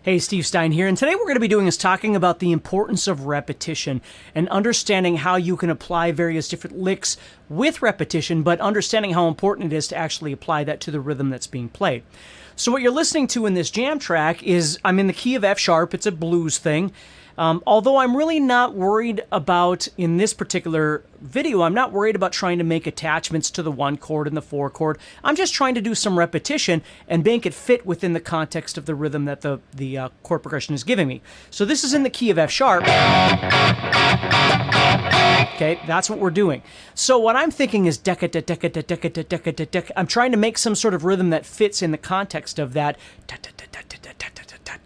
Hey, Steve Stine here, and today we're going to be doing is talking about the importance of repetition and understanding how you can apply various different licks with repetition, but understanding how important it is to actually apply that to the rhythm that's being played. So what you're listening to in this jam track is, I'm in the key of F sharp, it's a blues thing. Although I'm really not worried about, in this particular video, I'm not worried about trying to make attachments to the 1 chord and the 4 chord. I'm just trying to do some repetition and make it fit within the context of the rhythm that the chord progression is giving me. So this is in the key of F sharp. Okay, that's what we're doing. So what I'm thinking is I'm trying to make some sort of rhythm that fits in the context of that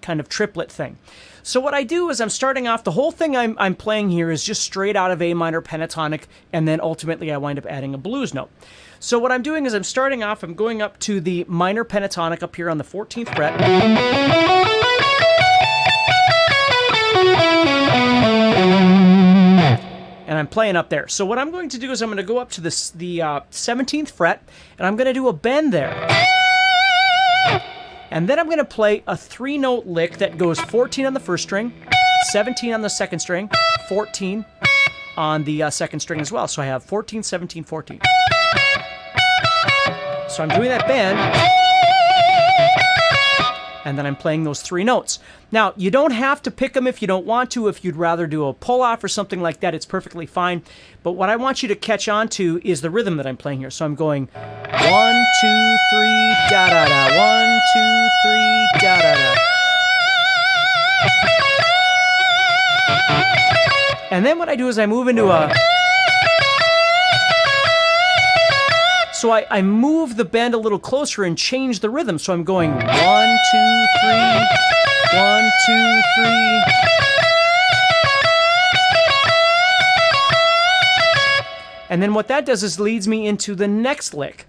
kind of triplet thing. So what I do is I'm starting off, the whole thing I'm playing here is just straight out of A minor pentatonic, and then ultimately I wind up adding a blues note. So what I'm doing is I'm starting off, I'm going up to the minor pentatonic up here on the 14th fret. And I'm playing up there. So what I'm going to do is I'm going to go up to the 17th fret, and I'm going to do a bend there. And then I'm going to play a 3-note lick that goes 14 on the first string, 17 on the second string, 14 on the second string as well. So I have 14, 17, 14. So I'm doing that bend, and then I'm playing those 3 notes. Now, you don't have to pick them if you don't want to. If you'd rather do a pull-off or something like that, it's perfectly fine. But what I want you to catch on to is the rhythm that I'm playing here. So I'm going 1, 2, 3, da-da-da, 1, 2, 3, da-da-da. And then what I do is I move into a... So I move the bend a little closer and change the rhythm. So I'm going 1, 2, 3, 1, 2, 3. And then what that does is leads me into the next lick.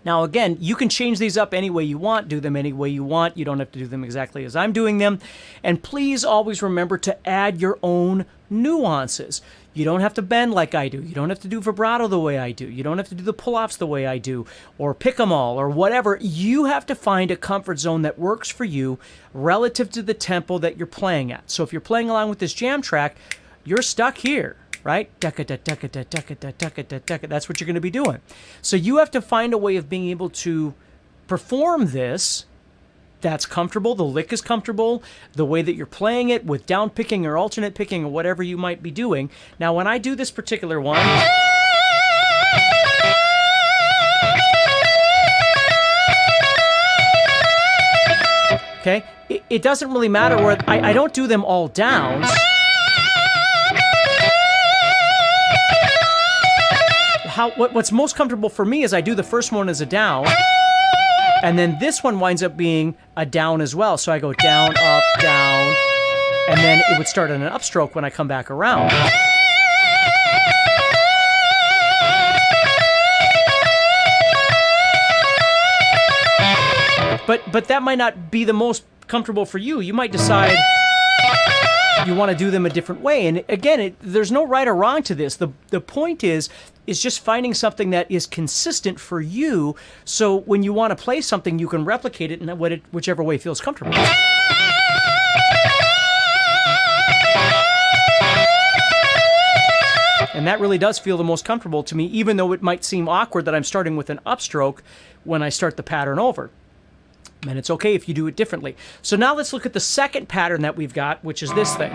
Now again, you can change these up any way you want, do them any way you want. You don't have to do them exactly as I'm doing them. And please always remember to add your own nuances. You don't have to bend like I do. You don't have to do vibrato the way I do. You don't have to do the pull-offs the way I do, or pick them all, or whatever. You have to find a comfort zone that works for you relative to the tempo that you're playing at. So if you're playing along with this jam track, you're stuck here, right? That's what you're going to be doing. So you have to find a way of being able to perform this that's comfortable, the lick is comfortable, the way that you're playing it with down picking or alternate picking or whatever you might be doing. Now, when I do this particular one, okay, it doesn't really matter where, I don't do them all downs. What's most comfortable for me is I do the first one as a down, and then this one winds up being a down as well. So I go down, up, down, and then it would start on an upstroke when I come back around. But that might not be the most comfortable for you. You might decide you want to do them a different way. And again, there's no right or wrong to this. The point is just finding something that is consistent for you, so when you want to play something, you can replicate it in whichever way feels comfortable. And that really does feel the most comfortable to me, even though it might seem awkward that I'm starting with an upstroke when I start the pattern over. And it's okay if you do it differently. So now let's look at the second pattern that we've got, which is this thing.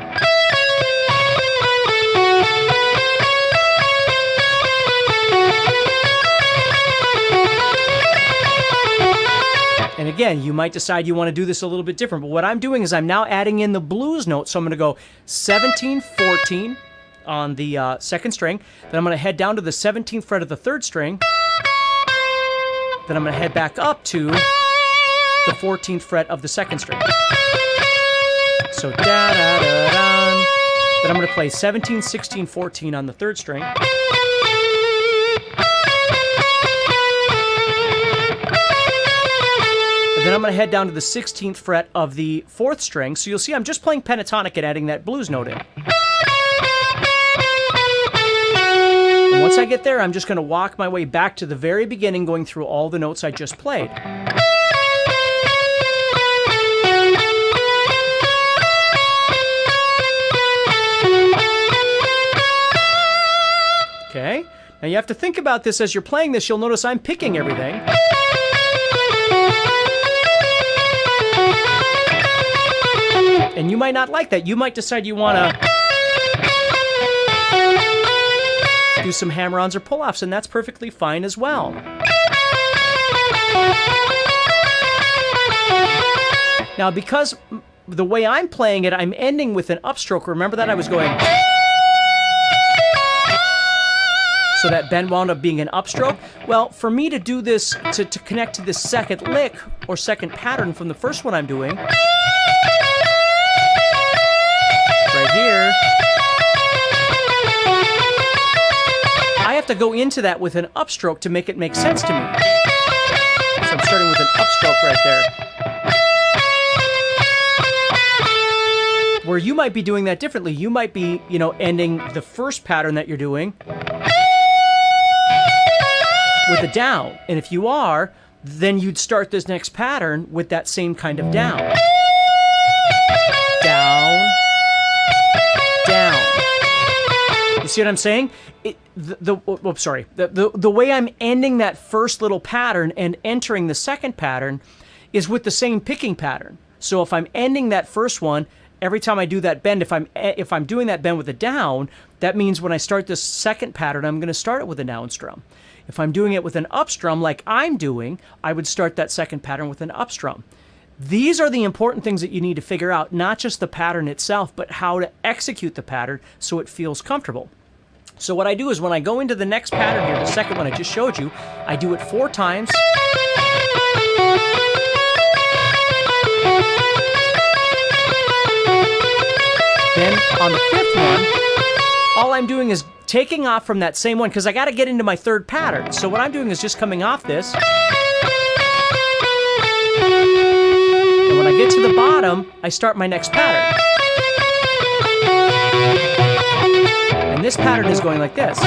And again, you might decide you want to do this a little bit different, but what I'm doing is I'm now adding in the blues note. So I'm going to go 17, 14 on the second string. Then I'm going to head down to the 17th fret of the third string. Then I'm going to head back up to the 14th fret of the second string. So da-da-da-da. Then I'm going to play 17, 16, 14 on the third string. Then I'm going to head down to the 16th fret of the 4th string. So you'll see I'm just playing pentatonic and adding that blues note in. And once I get there, I'm just going to walk my way back to the very beginning, going through all the notes I just played. Now you have to think about this as you're playing this. You'll notice I'm picking everything. And you might not like that. You might decide you want to do some hammer-ons or pull-offs, and that's perfectly fine as well. Now, because the way I'm playing it, I'm ending with an upstroke. Remember that I was going... So that bend wound up being an upstroke. Well, for me to do this, to connect to this second lick or second pattern from the first one I'm doing, right here, I have to go into that with an upstroke to make it make sense to me. So I'm starting with an upstroke right there. Where you might be doing that differently. You might be, ending the first pattern that you're doing with a down. And if you are, then you'd start this next pattern with that same kind of down. Down. Down. You see what I'm saying? The way I'm ending that first little pattern and entering the second pattern is with the same picking pattern. So if I'm ending that first one, every time I do that bend, if I'm doing that bend with a down, that means when I start this second pattern, I'm going to start it with a down strum. If I'm doing it with an up strum like I'm doing, I would start that second pattern with an up strum. These are the important things that you need to figure out, not just the pattern itself, but how to execute the pattern so it feels comfortable. So what I do is when I go into the next pattern here, the second one I just showed you, I do it 4 times. Then on the 5th one, all I'm doing is taking off from that same one because I got to get into my third pattern. So what I'm doing is just coming off this. And when I get to the bottom, I start my next pattern. And this pattern is going like this.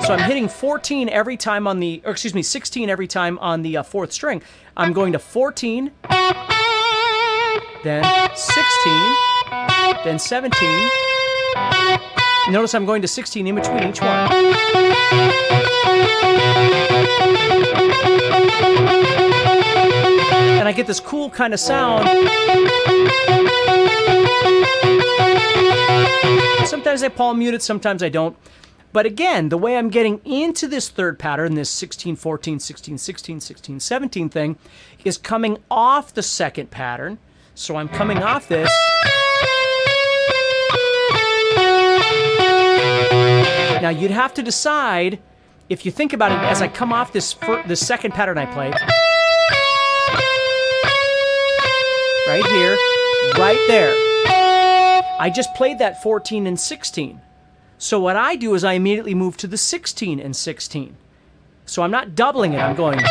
So I'm hitting 14 every time on the, 16 every time on the 4th string. I'm going to 14, then 16, then 17. Notice I'm going to 16 in between each one. And I get this cool kind of sound. Sometimes I palm mute it, sometimes I don't. But again, the way I'm getting into this third pattern, this 16, 14, 16, 16, 16, 17 thing, is coming off the second pattern. So I'm coming off this. Now you'd have to decide, if you think about it, as I come off this second pattern I play, right here, right there, I just played that 14 and 16. So what I do is I immediately move to the 16 and 16. So I'm not doubling it, I'm going. You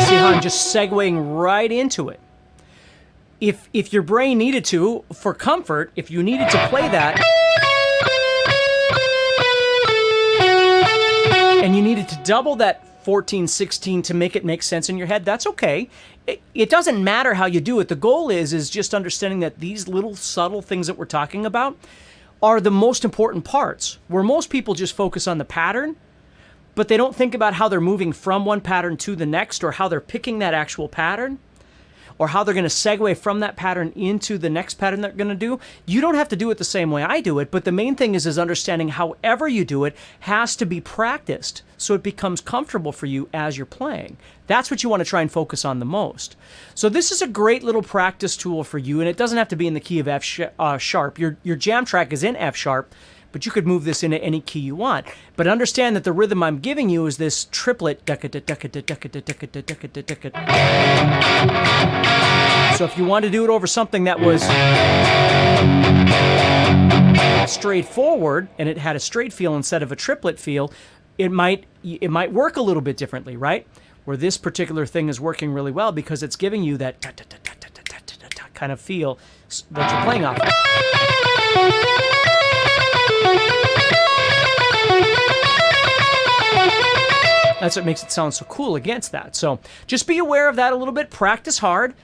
see how I'm just segueing right into it. If your brain needed to, for comfort, if you needed to play that, and you needed to double that 14, 16 to make it make sense in your head, that's okay. It doesn't matter how you do it. The goal is just understanding that these little subtle things that we're talking about are the most important parts, where most people just focus on the pattern, but they don't think about how they're moving from one pattern to the next, or how they're picking that actual pattern, or how they're going to segue from that pattern into the next pattern they're going to do. You don't have to do it the same way I do it, but the main thing is understanding however you do it has to be practiced so it becomes comfortable for you as you're playing. That's what you want to try and focus on the most. So this is a great little practice tool for you, and it doesn't have to be in the key of F sharp. Your jam track is in F sharp, but you could move this into any key you want. But understand that the rhythm I'm giving you is this triplet. So if you want to do it over something that was straightforward and it had a straight feel instead of a triplet feel, it might work a little bit differently, right? Where this particular thing is working really well because it's giving you that kind of feel that you're playing off. That's what makes it sound so cool against that. So just be aware of that a little bit. Practice hard.